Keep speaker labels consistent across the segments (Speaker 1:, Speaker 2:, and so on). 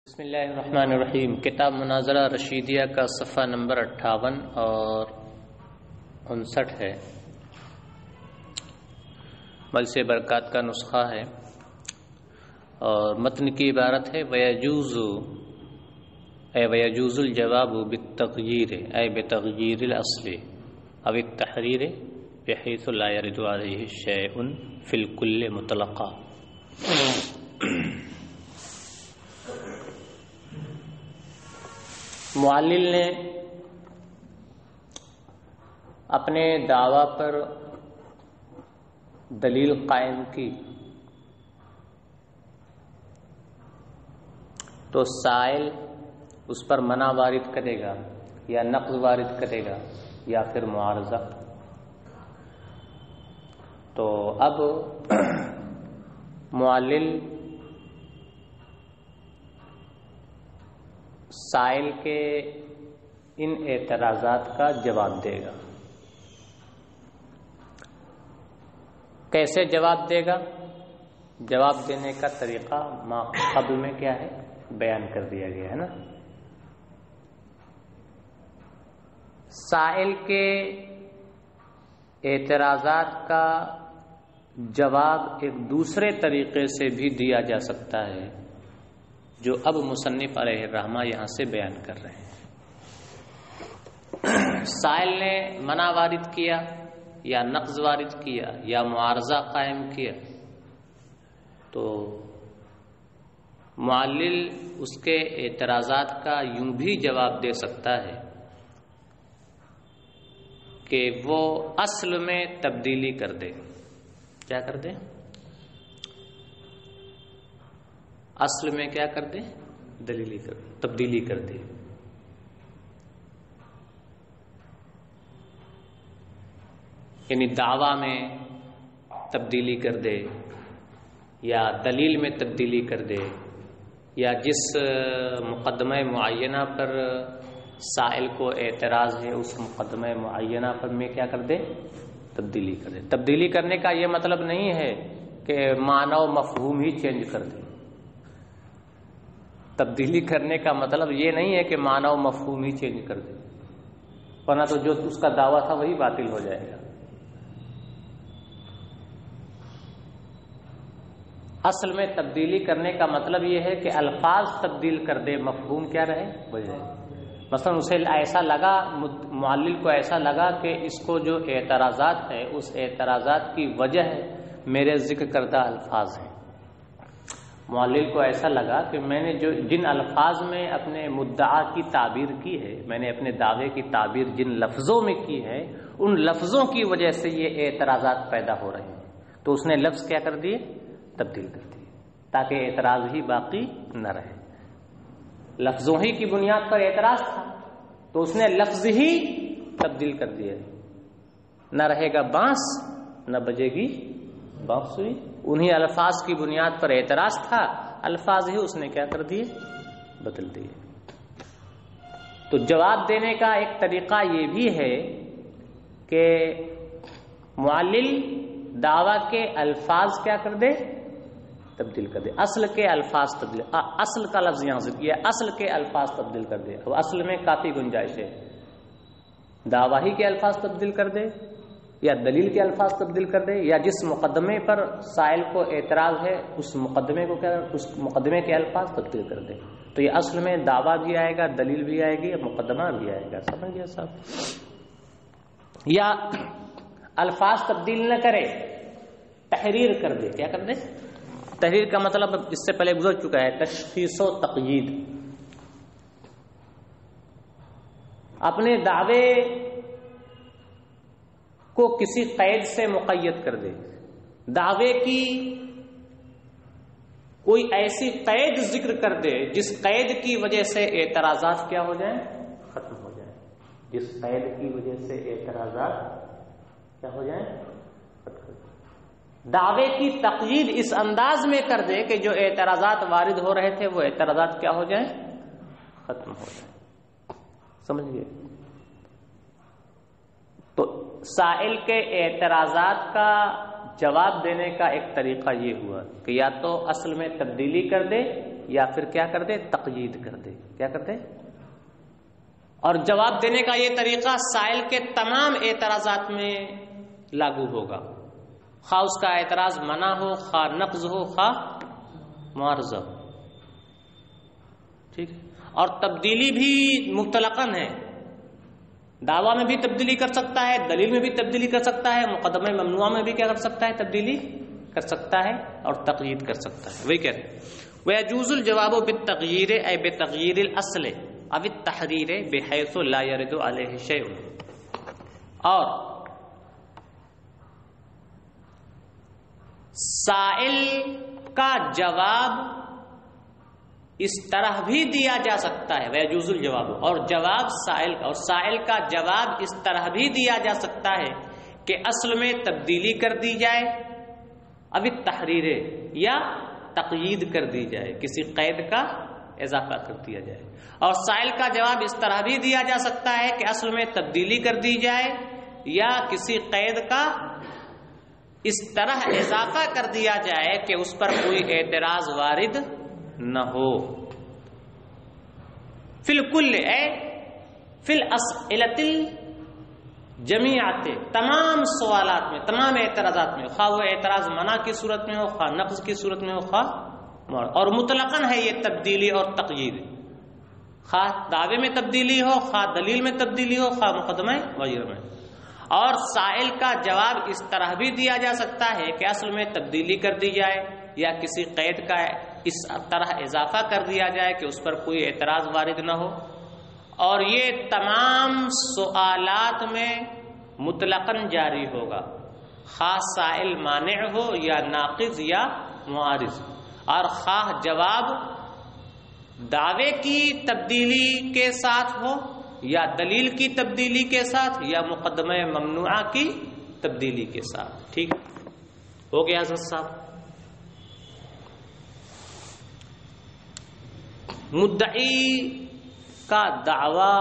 Speaker 1: بسم اللہ الرحمن الرحیم۔ کتاب مناظرہ رشیدیہ کا صفحہ نمبر 58 اور 59 ہے۔ مجلس برکات کا نسخہ ہے اور متن کی عبارت ہے وَيَجُوزُ الجواب بالتغییر اے بتغییر الاصل او التحریر بحیث لا يرد علیہ شیء فی الکل مطلقا۔ معلل نے اپنے دعویٰ پر دلیل قائم کی تو سائل اس پر منع وارد کرے گا یا نقض وارد کرے گا یا پھر معارضہ۔ تو اب معلل سائل کے ان اعتراضات کا جواب دے گا۔ کیسے جواب دے گا؟ جواب دینے کا طریقہ ما قبل میں کیا ہے بیان کر دیا گیا ہے نا۔ سائل کے اعتراضات کا جواب ایک دوسرے طریقے سے بھی دیا جا سکتا ہے جو اب مصنف علیہ الرحمہ یہاں سے بیان کر رہے ہیں۔ سائل نے منع وارد کیا یا نقض وارد کیا یا معارضہ قائم کیا تو معلل اس کے اعتراضات کا یوں بھی جواب دے سکتا ہے کہ وہ اصل میں تبدیلی کر دے۔ کیا کر دے؟ اصل میں کیا کر دے؟ تبدیلی کر دے۔ یعنی دعویٰ میں تبدیلی کر دے یا دلیل میں تبدیلی کر دے یا جس مقدمہ معینہ پر سائل کو اعتراض ہے اس مقدمہ معینہ پر میں کیا کر دے؟ تبدیلی کر دے۔ تبدیلی کرنے کا یہ مطلب نہیں ہے کہ معنی و مفہوم ہی چینج کر دے۔ تبدیلی کرنے کا مطلب یہ نہیں ہے کہ معنی و مفہوم ہی چینج کر دے، ورنہ تو جو اس کا دعویٰ تھا وہی باطل ہو جائے گا۔ اصل میں تبدیلی کرنے کا مطلب یہ ہے کہ الفاظ تبدیل کر دے، مفہوم کیا رہے وہی رہے۔ مثلا اسے ایسا لگا، معلل کو ایسا لگا کہ اس کو جو اعتراضات ہے اس اعتراضات کی وجہ میرے ذکر کردہ الفاظ ہیں۔ معلل کو ایسا لگا کہ میں نے جن الفاظ میں اپنے مدعا کی تعبیر کی ہے، میں نے اپنے دعوے کی تعبیر جن لفظوں میں کی ہے ان لفظوں کی وجہ سے یہ اعتراضات پیدا ہو رہے ہیں، تو اس نے لفظ کیا کر دیے؟ تبدیل کر دیے تاکہ اعتراض ہی باقی نہ رہے۔ لفظوں ہی کی بنیاد پر اعتراض تھا تو اس نے لفظ ہی تبدیل کر دیا۔ نہ رہے گا بانس نہ بجے گی بانسری، انہی الفاظ کی بنیاد پر اعتراض تھا، الفاظ ہی اس نے کیا کر دیے؟ بدل دیے۔ تو جواب دینے کا ایک طریقہ یہ بھی ہے کہ معلل دعویٰ کے الفاظ کیا کر دے؟ تبدیل کر دے۔ اصل کے الفاظ تبدیل، اصل کا لفظ یہاں سے کیا، اصل کے الفاظ تبدیل کر دے۔ تو اصل میں کافی گنجائش ہے، دعویٰ ہی کے الفاظ تبدیل کر دے یا دلیل کے الفاظ تبدیل کر دے یا جس مقدمے پر سائل کو اعتراض ہے اس مقدمے کو کیا، اس مقدمے کے الفاظ تبدیل کر دے۔ تو یہ اصل میں دعویٰ بھی آئے گا، دلیل بھی آئے گی، مقدمہ بھی آئے گا۔ سمجھ گیا صاحب؟ یا الفاظ تبدیل نہ کرے، تحریر کر دے۔ کیا کر دے؟ تحریر کا مطلب اس سے پہلے گزر چکا ہے، تشخیص و تقیید۔ اپنے دعوے کو کسی قید سے مقید کر دے، دعوے کی کوئی ایسی قید ذکر کر دے جس قید کی وجہ سے اعتراضات کیا ہو جائیں؟ ختم ہو جائیں۔ جس قید کی وجہ سے اعتراضات کیا ہو جائیں؟ دعوے کی تقیید اس انداز میں کر دے کہ جو اعتراضات وارد ہو رہے تھے وہ اعتراضات کیا ہو جائیں؟ ختم ہو جائیں۔ سمجھ گئے؟ تو سائل کے اعتراضات کا جواب دینے کا ایک طریقہ یہ ہوا کہ یا تو اصل میں تبدیلی کر دے یا پھر کیا کر دے؟ تقیید کر دے. کیا کر دے؟ اور جواب دینے کا یہ طریقہ سائل کے تمام اعتراضات میں لاگو ہوگا، خواہ اس کا اعتراض منع ہو، خواہ نقض ہو، خواہ معارضہ ہو. ٹھیک ہے. اور تبدیلی بھی مطلقاً ہے، دعویٰ میں بھی تبدیلی کر سکتا ہے، دلیل میں بھی تبدیلی کر سکتا ہے، مقدمہ ممنوعہ میں بھی کیا کر سکتا ہے؟ تبدیلی کر سکتا ہے اور تقیید کر سکتا ہے. وہی کہتے ہیں وَيَجُوزُ الْجَوَابُ بِالتَّغْيِيرِ أي بِتَغْيِيرِ الْأَصْلِ أو التَّحْرِيرِ بِحَيْثُ لَا يَرِدُ عَلَيْهِ شَيْءٌ. اور سائل کا جواب اس طرح بھی دیا جا سکتا ہے، وَيَجُوزُ الْجَوَابُ، اور جواب سائل کا، اور سائل کا جواب اس طرح بھی دیا جا سکتا ہے کہ اصل میں تبدیلی کر دی جائے، اب تحریر یا تقیید کر دی جائے، کسی قید کا اضافہ کر دیا جائے. اور سائل کا جواب اس طرح بھی دیا جا سکتا ہے کہ اصل میں تبدیلی کر دی جائے یا کسی قید کا اس طرح اضافہ کر دیا جائے کہ اس پر کوئی اعتراض وارد نہ ہو. فی الکل اے فی الاسئلۃ الجمیعۃ، تمام سوالات میں، تمام اعتراضات میں، خواہ وہ اعتراض منع کی صورت میں ہو، خواہ نقض کی صورت میں ہو، خواہ اور مطلقاً ہے یہ تبدیلی اور تقیید، خواہ دعوے میں تبدیلی ہو، خواہ دلیل میں تبدیلی ہو، خواہ مقدمہ وغیرہ میں. اور سائل کا جواب اس طرح بھی دیا جا سکتا ہے کہ اصل میں تبدیلی کر دی جائے یا کسی قید کا اس طرح اضافہ کر دیا جائے کہ اس پر کوئی اعتراض وارد نہ ہو. اور یہ تمام سوالات میں مطلقاً جاری ہوگا، خواہ سائل مانع ہو یا ناقض یا معارض، اور خواہ جواب دعوے کی تبدیلی کے ساتھ ہو یا دلیل کی تبدیلی کے ساتھ یا مقدمہ ممنوعہ کی تبدیلی کے ساتھ. ٹھیک ہو گیا حضرت صاحب. مدعی کا دعویٰ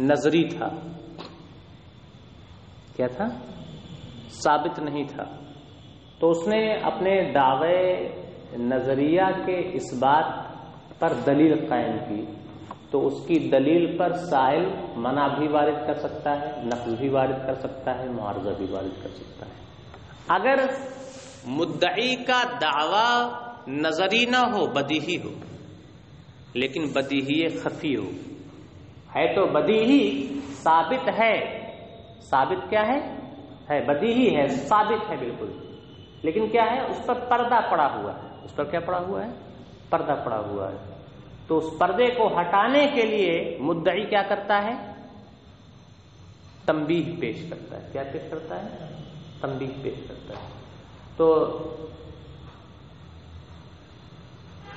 Speaker 1: نظری تھا، کیا تھا؟ ثابت نہیں تھا. تو اس نے اپنے دعوے نظریہ کے اس بات پر دلیل قائم کی، تو اس کی دلیل پر سائل منع بھی وارد کر سکتا ہے، نقض بھی وارد کر سکتا ہے، معارضہ بھی وارد کر سکتا ہے. اگر مدعی کا دعویٰ نظری نہ ہو، بدیہی ہو، لیکن بدیہی خفی ہو، ہے تو بدیہی، ثابت ہے، ثابت کیا ہے؟ بدیہی ہے، ثابت ہے بالکل، لیکن کیا ہے؟ اس پر پردہ پڑا ہوا ہے. اس پر کیا پڑا ہوا ہے؟ پردہ پڑا ہوا ہے. تو اس پردے کو ہٹانے کے لیے مدعی کیا کرتا ہے؟ تنبیہ پیش کرتا ہے. کیا پیش کرتا ہے؟ تنبیہ پیش کرتا ہے. تو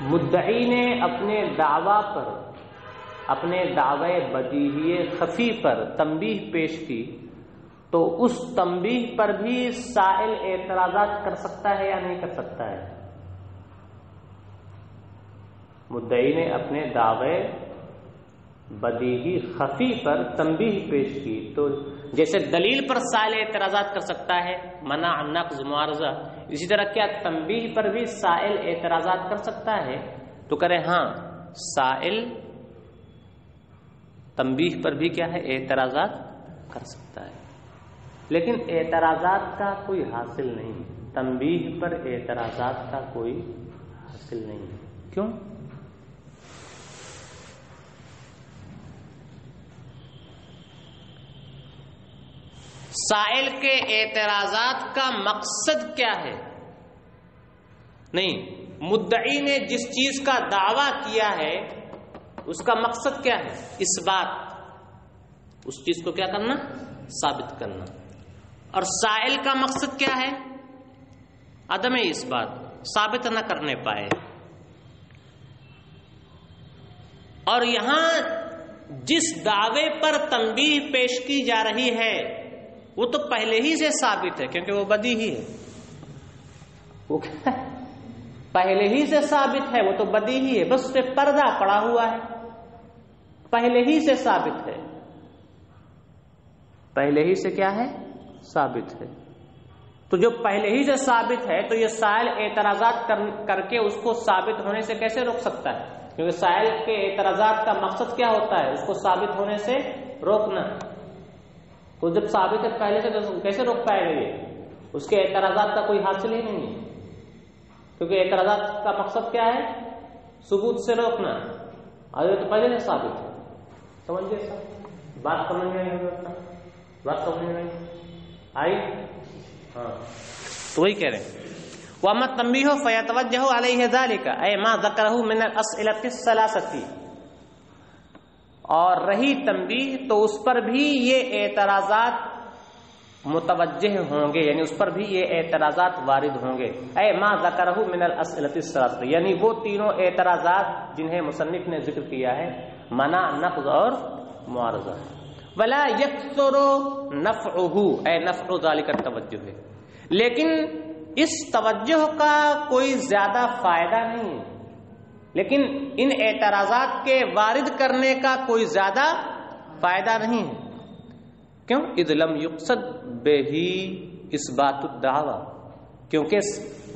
Speaker 1: مدعی نے اپنے دعویٰ پر، اپنے دعوے بدیہی خفی پر تنبیہ پیش کی، تو اس تنبیہ پر بھی سائل اعتراضات کر سکتا ہے یا نہیں کر سکتا ہے؟ مدعی نے اپنے دعوے بدیہی خفی پر تنبیہ پیش کی، تو جیسے دلیل پر سائل اعتراضات کر سکتا ہے، منع، نقض، معارضہ، اسی طرح کیا تنبیہ پر بھی سائل اعتراضات کر سکتا ہے؟ تو کرے ہاں، سائل تنبیہ پر بھی کیا ہے؟ اعتراضات کر سکتا ہے، لیکن اعتراضات کا کوئی حاصل نہیں، تنبیہ پر اعتراضات کا کوئی حاصل نہیں. کیوں؟ سائل کے اعتراضات کا مقصد کیا ہے؟ نہیں، مدعی نے جس چیز کا دعویٰ کیا ہے اس کا مقصد کیا ہے؟ اس بات، اس چیز کو کیا کرنا؟ ثابت کرنا. اور سائل کا مقصد کیا ہے؟ عدم اس بات، ثابت نہ کرنے پائے. اور یہاں جس دعوے پر تنبیہ پیش کی جا رہی ہے وہ تو پہلے ہی سے ثابت ہے، کیونکہ وہ بدیہی ہے. وہ پہلے ہی سے ثابت ہے، وہ تو بدیہی ہے، بس اس پہ پردہ پڑا ہوا ہے، پہلے ہی سے ثابت ہے. پہلے ہی سے کیا ہے؟ ثابت ہے. تو جو پہلے ہی سے ثابت ہے تو یہ سائل اعتراضات کر کے اس کو ثابت ہونے سے کیسے روک سکتا ہے؟ کیونکہ سائل کے اعتراضات کا مقصد کیا ہوتا ہے؟ اس کو ثابت ہونے سے روکنا. تو جب ثابت ہے پہلے سے تو کیسے روک پائے گا؟ یہ اس کے اعتراضات کا کوئی حاصل ہی نہیں ہے، کیونکہ اعتراضات کا مقصد کیا ہے؟ ثبوت سے روکنا، اور یہ تو پہلے سے ثابت ہے. سمجھئے سر بات؟ سمجھ میں نہیں آئی؟ ہاں تو وہی کہہ رہے ہیں وَأَمَّا التَّنْبِيهُ فَيَتَوَجَّهُ عَلَيْهِ ذَلِكَ أي مَا ذَكَرَهُ مِنَ الْأَسْئِلَةِ الثَّلَاثَةِ، اور رہی تنبیہ تو اس پر بھی یہ اعتراضات متوجہ ہوں گے، یعنی اس پر بھی یہ اعتراضات وارد ہوں گے. اے ما ذکرہ من الاسئلۃ الثلاثہ، یعنی وہ تینوں اعتراضات جنہیں مصنف نے ذکر کیا ہے، منع، نقض اور معارضہ. ولا یکثر نفعہ، اے نفع ذلک التوجہ، لیکن اس توجہ کا کوئی زیادہ فائدہ نہیں ہے، لیکن ان اعتراضات کے وارد کرنے کا کوئی زیادہ فائدہ نہیں ہے. کیوں؟ اذ لم یقصد بہ اثبات الدعوی، کیونکہ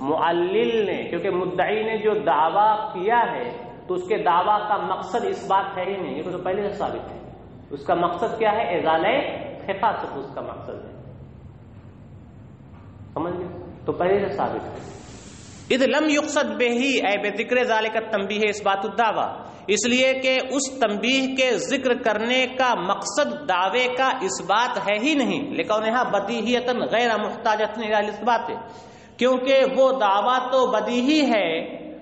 Speaker 1: معلل نے، کیونکہ مدعی نے جو دعویٰ کیا ہے تو اس کے دعویٰ کا مقصد اس بات ہے ہی نہیں، یہ تو پہلے سے ثابت ہے. اس کا مقصد کیا ہے؟ ازالہ خفا، صرف اس کا مقصد ہے. سمجھ گئے؟ تو پہلے سے ثابت ہے. اذ لم یقصد بہ، اے بذکر ذالک التنبیہ اثبات الدعوی، اس لیے کہ اس تنبیہ کے ذکر کرنے کا مقصد دعوے کا اثبات ہے ہی نہیں، لکونہا بدیہیۃ غیر محتاجۃ الی الاثبات، کیونکہ وہ دعویٰ تو بدیہی ہے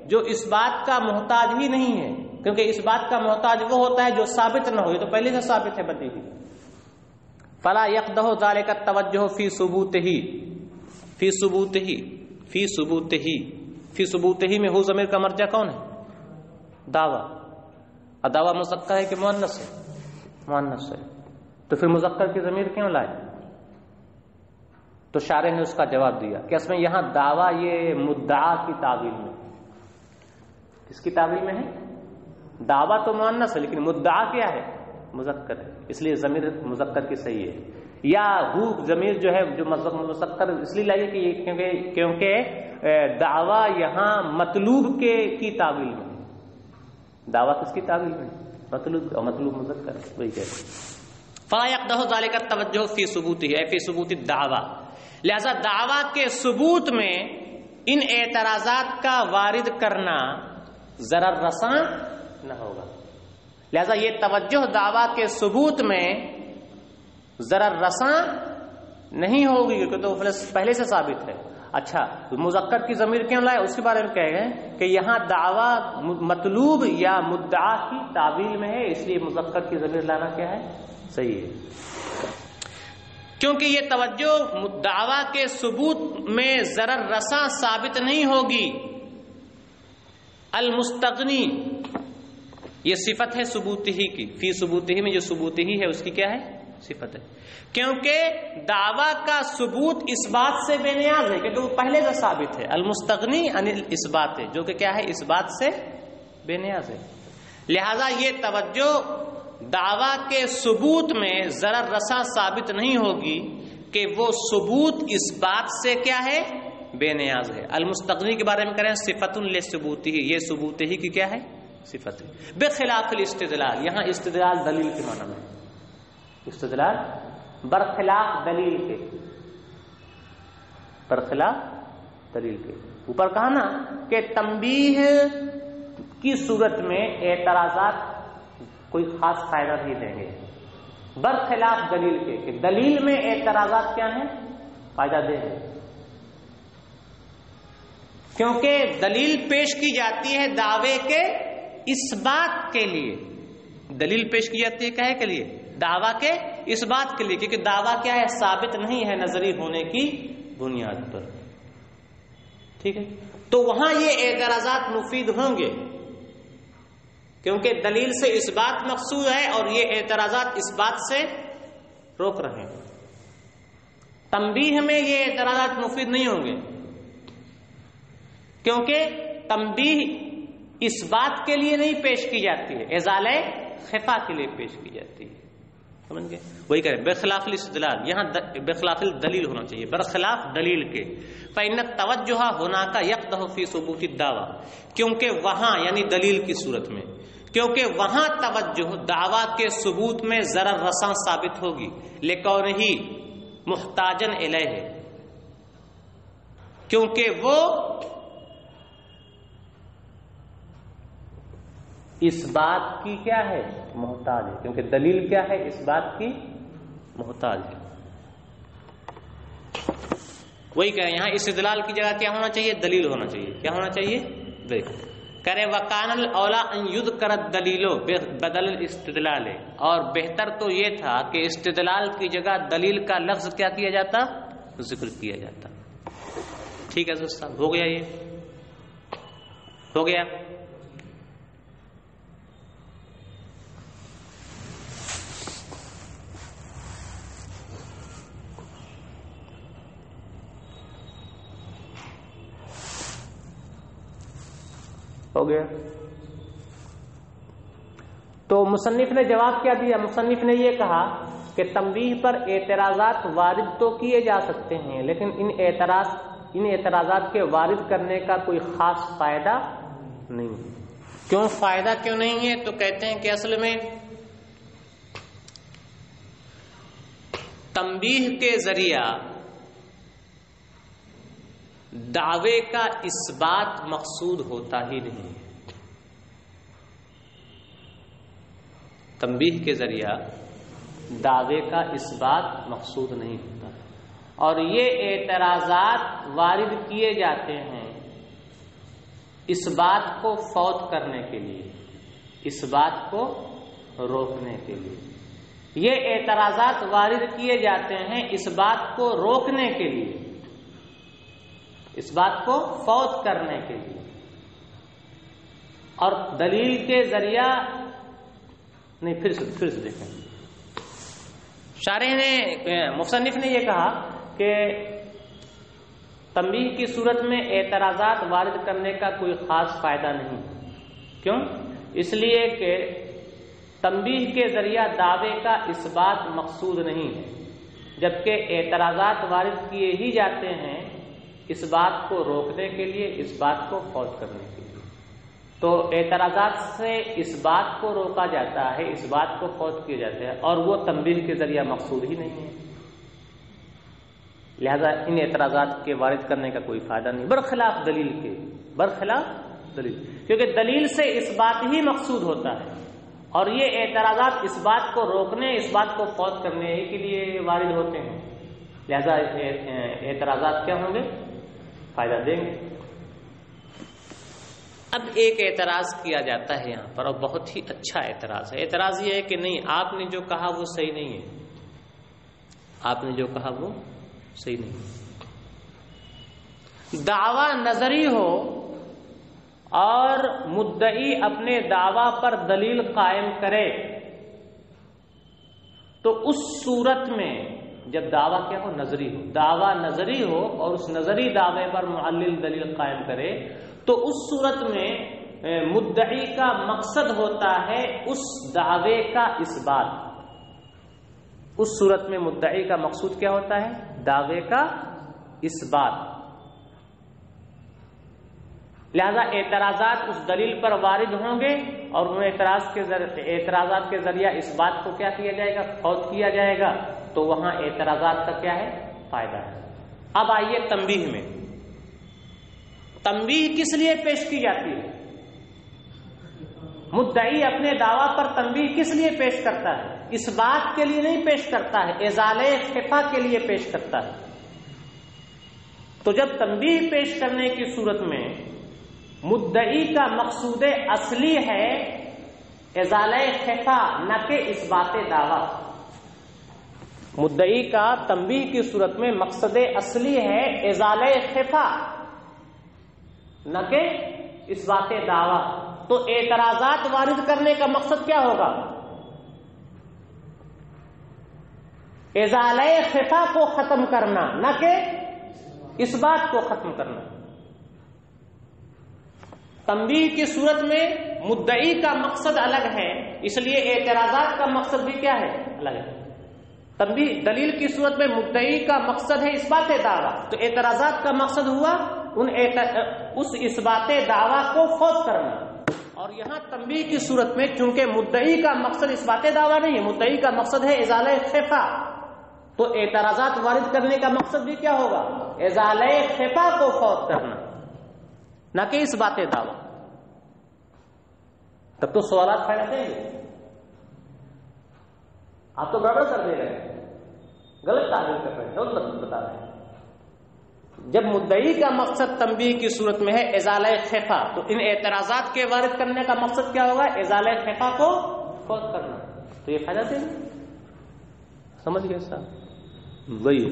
Speaker 1: جو اس بات کا محتاج ہی نہیں ہے، کیونکہ اس بات کا محتاج وہ ہوتا ہے جو ثابت نہ ہو، یہ تو پہلے سے ثابت ہے بدیہی. فلا یقدح ذالک التوجہ فی ثبوتہ، فی ثبوتہ، فی ثبوتہ، فی ثبوتہ میں ہو ضمیر کا مرجع کون ہے؟ دعویٰ. اور دعویٰ مذکر ہے کہ مؤنث ہے؟ مؤنث ہے. تو پھر مذکر کی ضمیر کیوں لائے؟ تو شارح نے اس کا جواب دیا کہ اس میں یہاں دعویٰ یہ مدعا کی تعویل میں، کس کی تعویل میں ہے؟ دعویٰ تو مؤنث ہے لیکن مدعا کیا ہے؟ مذکر ہے، اس لیے ضمیر مذکر کی صحیح ہے. یا ہو ضمیر جو ہے جو مذکر اس لیے لائیے کہ کیونکہ دعویٰ یہاں مطلوب کی تعویل میں، دعویٰ کس کی تعویل میں؟ مطلوب، اور مطلوب مذکر، وہی کہتے ہیں. فلا یقدح ذلک التوجہ فی ثبوتہ، اے فی ثبوت الدعویٰ، لہذا دعویٰ کے ثبوت میں ان اعتراضات کا وارد کرنا ضرر رساں نہ ہوگا. لہذا یہ توجہ دعویٰ کے ثبوت میں ضرر رساں نہیں ہوگی کیونکہ تو پہلے سے ثابت ہے. اچھا مذکر کی ضمیر کیوں لائے؟ اس کے بارے میں کہہ گئے کہ یہاں دعویٰ مطلوب یا مدعا کی تعویل میں ہے، اس لیے مذکر کی ضمیر لانا کیا ہے؟ صحیح ہے. کیونکہ یہ توجہ دعویٰ کے ثبوت میں ضرر رساں ثابت نہیں ہوگی. المستغنی یہ صفت ہے ثبوتہ کی، فی ثبوتہ میں جو ثبوتہ ہے اس کی کیا ہے؟ صفت ہے. کیونکہ دعویٰ کا ثبوت اس بات سے بے نیاز ہے کہ وہ پہلے سے ثابت ہے. المستغنی عن الاثبات ہے، جو کہ کیا ہے؟ اس بات سے بے نیاز ہے. لہذا یہ توجہ دعویٰ کے ثبوت میں ضرر رساں ثابت نہیں ہوگی کہ وہ ثبوت اس بات سے کیا ہے؟ بے نیاز ہے. المستغنی کے بارے میں کریں صفت لثبوتہ، یہ ثبوتہ کی کیا ہے؟ صفت ہے. بخلاف الاستدلال، یہاں استدلال دلیل کے معنی میں، استدلال برخلاف دلیل کے، برخلاف دلیل کے. اوپر کہا نا کہ تنبیہ کی صورت میں اعتراضات کوئی خاص فائدہ نہیں دیں گے، برخلاف دلیل کے، کہ دلیل میں اعتراضات کیا ہیں؟ فائدہ دیں گے. کیونکہ دلیل پیش کی جاتی ہے دعوے کے اس بات کے لیے، دلیل پیش کی جاتی ہے کہے کے لیے؟ دعویٰ کے اس بات کے لیے، کیونکہ دعویٰ کیا ہے؟ ثابت نہیں ہے نظری ہونے کی بنیاد پر. ٹھیک ہے، تو وہاں یہ اعتراضات مفید ہوں گے کیونکہ دلیل سے اس بات مقصود ہے اور یہ اعتراضات اس بات سے روک رہے ہیں. تنبیہ میں یہ اعتراضات مفید نہیں ہوں گے کیونکہ تنبیہ اس بات کے لیے نہیں پیش کی جاتی ہے، ازالہ خفا کے لیے پیش کی جاتی ہے. سمجھ گئے؟ وہی کہہ رہے برخلاف الاستدلال، یہاں برخلاف الدلیل ہونا چاہیے، برخلاف دلیل کے. فإن التوجہ هناك يقدح في ثبوت الدعوى، کیونکہ وہاں یعنی دلیل کی صورت میں، کیونکہ وہاں توجہ دعویٰ کے ثبوت میں ضرر رساں ثابت ہوگی، لکونہ محتاجا الیہ، کیونکہ وہ اس بات کی کیا ہے محتاج ہے، کیونکہ دلیل کیا ہے اس بات کی محتاج ہے. وہی کہہ رہے ہیں یہاں استدلال کی جگہ کیا ہونا چاہیے؟ دلیل ہونا چاہیے. کیا ہونا چاہیے؟ دیکھ کرے وکان الاولا ان یذکر الدلیل بدل الاستدلال، اور بہتر تو یہ تھا کہ استدلال کی جگہ دلیل کا لفظ کیا کیا جاتا؟ ذکر کیا جاتا. ٹھیک ہے صاحب، ہو گیا، یہ ہو گیا. ہو گیا. تو مصنف نے جواب کیا دیا؟ مصنف نے یہ کہا کہ تنبیہ پر اعتراضات وارد تو کیے جا سکتے ہیں، لیکن ان اعتراضات کے وارد کرنے کا کوئی خاص فائدہ نہیں ہے. کیوں فائدہ کیوں نہیں ہے؟ تو کہتے ہیں کہ اصل میں تنبیہ کے ذریعہ دعوے کا اثبات مقصود ہوتا ہی نہیں ہے. تنبیہ کے ذریعہ دعوے کا اثبات مقصود نہیں ہوتا، اور یہ اعتراضات وارد کیے جاتے ہیں اس بات کو فوت کرنے کے لیے، اس بات کو روکنے کے لیے. یہ اعتراضات وارد کیے جاتے ہیں اس بات کو روکنے کے لیے، اس بات کو فوت کرنے کے لیے. اور دلیل کے ذریعہ نہیں، پھر سے دیکھیں، شارح نے مصنف نے یہ کہا کہ تنبیہ کی صورت میں اعتراضات وارد کرنے کا کوئی خاص فائدہ نہیں. کیوں؟ اس لیے کہ تنبیہ کے ذریعہ دعوے کا اثبات مقصود نہیں ہے، جبکہ اعتراضات وارد کیے ہی جاتے ہیں اس بات کو روکنے کے لیے، اس بات کو فوت کرنے کے لیے. تو اعتراضات سے اس بات کو روکا جاتا ہے، اس بات کو فوت کیا جاتا ہے، اور وہ تنبیہ کے ذریعہ مقصود ہی نہیں ہے. لہذا ان اعتراضات کے وارد کرنے کا کوئی فائدہ نہیں، برخلاف دلیل کے، برخلاف دلیل، کیونکہ دلیل سے اس بات ہی مقصود ہوتا ہے، اور یہ اعتراضات اس بات کو روکنے، اس بات کو فوت کرنے ہی کے لیے وارد ہوتے ہیں. لہذا اعتراضات کیا ہوں گے؟ فائدہ دیں گے. اب ایک اعتراض کیا جاتا ہے یہاں پر، اور بہت ہی اچھا اعتراض ہے. اعتراض یہ ہے کہ نہیں، آپ نے جو کہا وہ صحیح نہیں ہے، آپ نے جو کہا وہ صحیح نہیں ہے. دعویٰ نظری ہو اور مدعی اپنے دعویٰ پر دلیل قائم کرے تو اس صورت میں جب دعویٰ کیا ہو؟ نظری ہو، دعویٰ نظری ہو اور اس نظری دعوے پر معلل دلیل قائم کرے تو اس صورت میں مدعی کا مقصد ہوتا ہے اس دعوے کا اثبات. اس صورت میں مدعی کا مقصود کیا ہوتا ہے؟ دعوے کا اثبات. لہذا اعتراضات اس دلیل پر وارد ہوں گے، اور ان اعتراضات کے ذریعہ اس بات کو کیا کیا جائے گا؟ فوت کیا جائے گا. تو وہاں اعتراضات کا کیا ہے؟ فائدہ ہے. اب آئیے تنبیہ میں. تنبیہ کس لیے پیش کی جاتی ہے؟ مدعی اپنے دعویٰ پر تنبیہ کس لیے پیش کرتا ہے؟ اس بات کے لیے نہیں پیش کرتا ہے، ازالہ خفا کے لیے پیش کرتا ہے. تو جب تنبیہ پیش کرنے کی صورت میں مدعی کا مقصود اصلی ہے ازالہ خفا، نہ کہ اثبات دعویٰ. مدعی کا تنبیہ کی صورت میں مقصد اصلی ہے ازالہ خفا، نہ کہ اثبات دعویٰ. تو اعتراضات وارد کرنے کا مقصد کیا ہوگا؟ ازالہ خفا کو ختم کرنا، نہ کہ اس بات کو ختم کرنا. تنبیہ کی صورت میں مدعی کا مقصد الگ ہے، اس لیے اعتراضات کا مقصد بھی کیا ہے؟ الگ ہے. تنبیہ دلیل کی صورت میں مدعی کا مقصد ہے اثبات دعویٰ، تو اعتراضات کا مقصد ہوا اس اثبات دعویٰ کو فوت کرنا. اور یہاں تنبیہ کی صورت میں چونکہ مدعی کا مقصد اثبات دعویٰ نہیں ہے، مدعی کا مقصد ہے ازالہ خفا، تو اعتراضات وارد کرنے کا مقصد بھی کیا ہوگا؟ ازالہ خفا کو فوت کرنا، نہ کہ اثبات دعویٰ. تب تو سوالات کھڑے رہتے ہیں. آپ تو گڑبڑ کر دے رہے ہیں، غلط تعبیر کر رہے ہیں، غلط بتا رہے ہیں. جب مدعی کا مقصد تنبیہ کی صورت میں ہے ازالہ خفا، تو ان اعتراضات کے وارد کرنے کا مقصد کیا ہوگا؟ ازالہ خفا کو فوت کرنا. تو یہ فائدہ دے گا. سمجھ گئے صاحب؟ وہی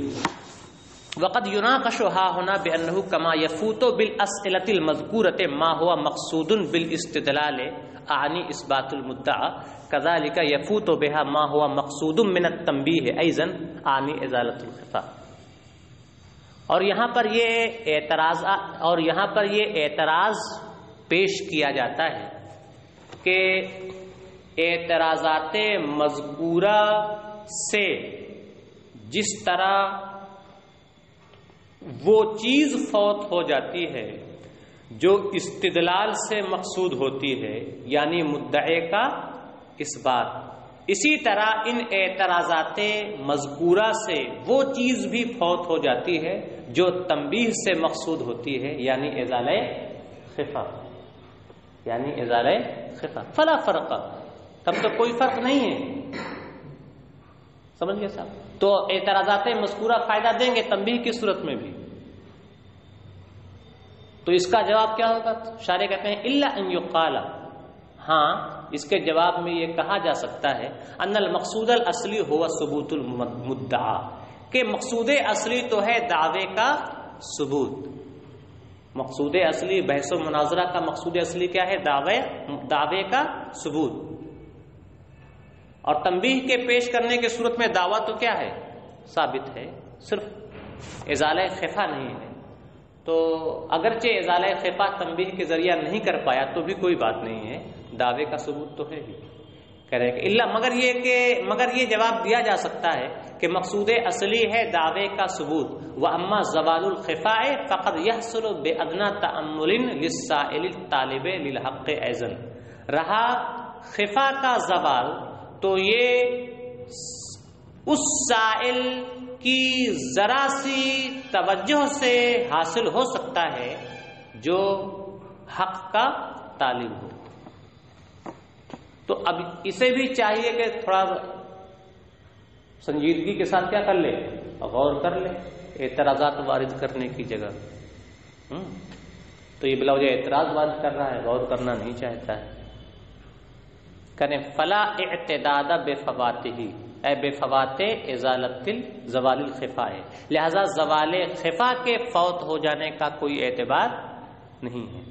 Speaker 1: وقد يناقش ها هنا بانه كما يفوت بالاسئله المذكوره ما هو مقصود بالاستدلال اعني اثبات المدعى كذلك يفوت بها ما هو مقصود من التنبيه ايضا اعني ازاله الخفاء. اور یہاں پر یہ اعتراض پیش کیا جاتا ہے کہ اعتراضات مذکورہ سے جس طرح وہ چیز فوت ہو جاتی ہے جو استدلال سے مقصود ہوتی ہے، یعنی مدعے کا اس بات، اسی طرح ان اعتراضات مذکورہ سے وہ چیز بھی فوت ہو جاتی ہے جو تنبیہ سے مقصود ہوتی ہے، یعنی ازالہ خفا، یعنی ازالہ خفا. فلا فرق، تب تو کوئی فرق نہیں ہے. سمجھ گئے صاحب؟ تو اعتراضات مذکورہ فائدہ دیں گے تنبیہ کی صورت میں بھی. تو اس کا جواب کیا ہوگا؟ شارح کہتے ہیں الا ان یقال، ہاں اس کے جواب میں یہ کہا جا سکتا ہے ان المقصود الاصلی ہوا ثبوت المدعا، کہ مقصود اصلی تو ہے دعوے کا ثبوت. مقصود اصلی بحث و مناظرہ کا مقصود اصلی کیا ہے؟ دعوے کا ثبوت. اور تنبیہ کے پیش کرنے کے صورت میں دعویٰ تو کیا ہے؟ ثابت ہے، صرف ازالہ خفا نہیں ہے. تو اگرچہ ازالہ خفا تنبیہ کے ذریعہ نہیں کر پایا تو بھی کوئی بات نہیں ہے، دعوے کا ثبوت تو ہے ہی. کہہ رہے کہ اللہ مگر یہ جواب دیا جا سکتا ہے کہ مقصود اصلی ہے دعوے کا ثبوت. واما زوال الخفاء فقد يحصل بادنى تامل للسائل الطالب للحق ايضا. رہا خفا کا زوال تو یہ اس سائل کی ذرا سی توجہ سے حاصل ہو سکتا ہے جو حق کا طالب ہو. تو اب اسے بھی چاہیے کہ تھوڑا سنجیدگی کے ساتھ کیا کر لے؟ غور کر لے اعتراضات وارد کرنے کی جگہ. تو یہ بلا وجہ اعتراض وارد کر رہا ہے، غور کرنا نہیں چاہتا ہے. کریں فلا اعتداد بفواتہ، اے بفوات ازالت زوال الخفا ہے، لہذا زوال خفا کے فوت ہو جانے کا کوئی اعتبار نہیں ہے.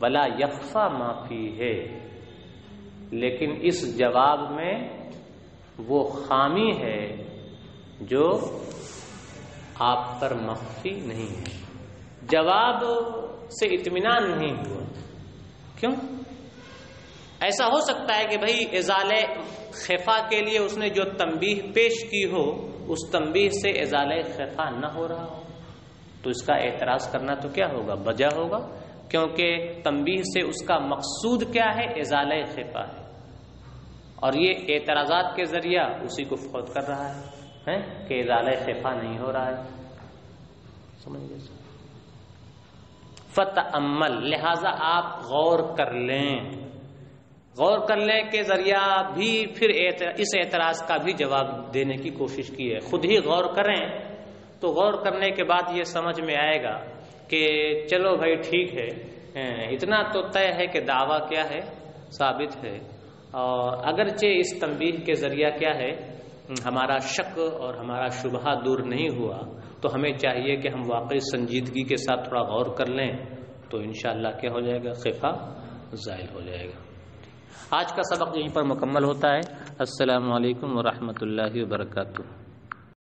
Speaker 1: ولا یخفا ما فیہ ہے، لیکن اس جواب میں وہ خامی ہے جو آپ پر مخفی نہیں ہے. جواب سے اطمینان نہیں ہوا. کیوں؟ ایسا ہو سکتا ہے کہ بھئی ازالہ خفا کے لیے اس نے جو تنبیہ پیش کی ہو اس تنبیہ سے ازالہ خفا نہ ہو رہا ہو، تو اس کا اعتراض کرنا تو کیا ہوگا؟ بجا ہوگا، کیونکہ تنبیہ سے اس کا مقصود کیا ہے؟ ازالہ خفا ہے. اور یہ اعتراضات کے ذریعہ اسی کو فوت کر رہا ہے کہ ازالہ خفا نہیں ہو رہا ہے. سمجھ گئے؟ فتأمل، لہذا آپ غور کر لیں. غور کرنے کے ذریعہ بھی پھر اس اعتراض کا بھی جواب دینے کی کوشش کی ہے. خود ہی غور کریں تو غور کرنے کے بعد یہ سمجھ میں آئے گا کہ چلو بھائی ٹھیک ہے، اتنا تو طے ہے کہ دعویٰ کیا ہے؟ ثابت ہے. اور اگرچہ اس تنبیہ کے ذریعہ کیا ہے ہمارا شک اور ہمارا شبہہ دور نہیں ہوا، تو ہمیں چاہیے کہ ہم واقعی سنجیدگی کے ساتھ تھوڑا غور کر لیں، تو انشاءاللہ کیا ہو جائے گا؟ خفا زائل ہو جائے گا. آج کا سبق یہیں پر مکمل ہوتا ہے. السلام علیکم ورحمۃ اللہ وبرکاتہ.